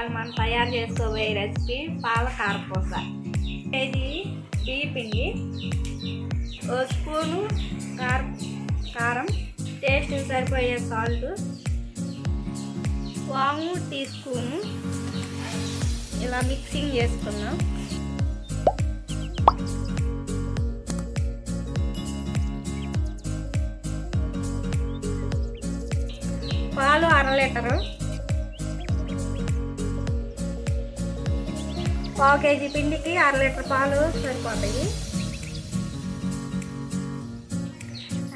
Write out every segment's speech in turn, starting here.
ఇవాళ మనం తయారు చేసుకోబోయే రెసిపీ పాల కారపూస. కేజీ బియ్య పిండి, ఒక స్పూను కారం, టేస్ట్ సరిపోయే సాల్ట్, వాము టీ స్పూను, ఇలా మిక్సింగ్ చేసుకున్నాం. పాలు 1/2 లీటరు, 1/2 కేజీ పిండికి 1/2 లీటర్ పాలు సరిపోతాయి.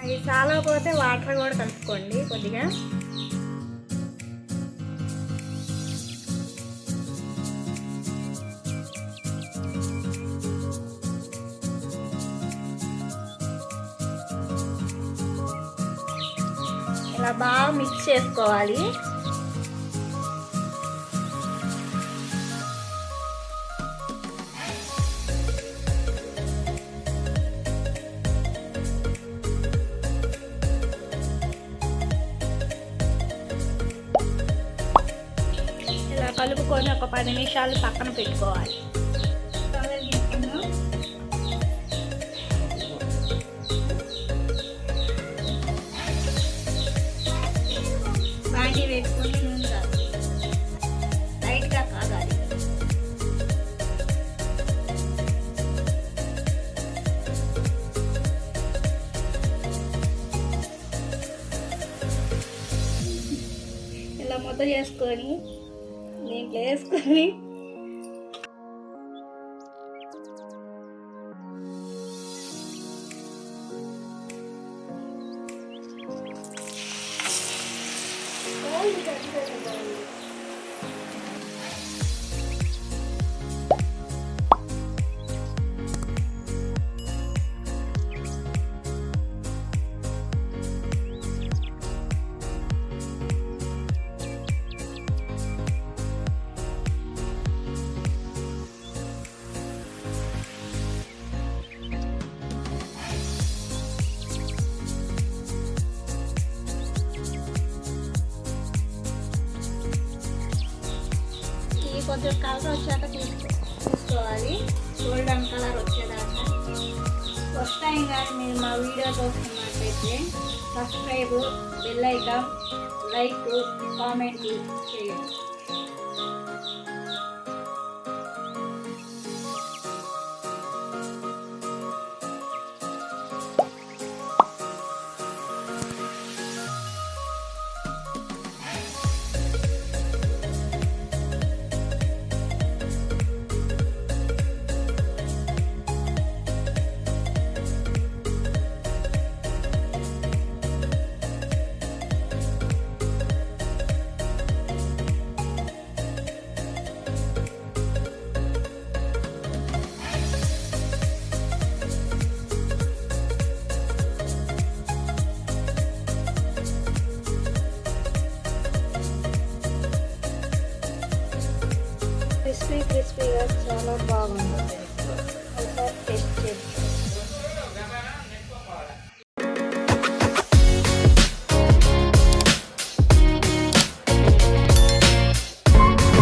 అవి చాలకపోతే వాటర్ కూడా కలుపుకోండి కొద్దిగా. ఇలా బాగా మిక్స్ చేసుకోవాలి. ఇలా కలుపుకొని ఒక 10 నిమిషాలు పక్కన పెట్టుకోవాలి. బాండి వేసుకొని నూనె లైట్గా కాగాలి. ఇలా ముద్ద చేసుకొని దీంట్లో వేసుకొని కొంచెం కలర్ వచ్చాక తీసుకోవాలి. గోల్డెన్ కలర్ వచ్చేదాకా. ఫస్ట్ టైం కానీ మీరు మా వీడియో చూస్తున్నట్టయితే subscribe, bell icon, like, comment చేయండి. క్రిస్పీగా చాలా బాగుంది.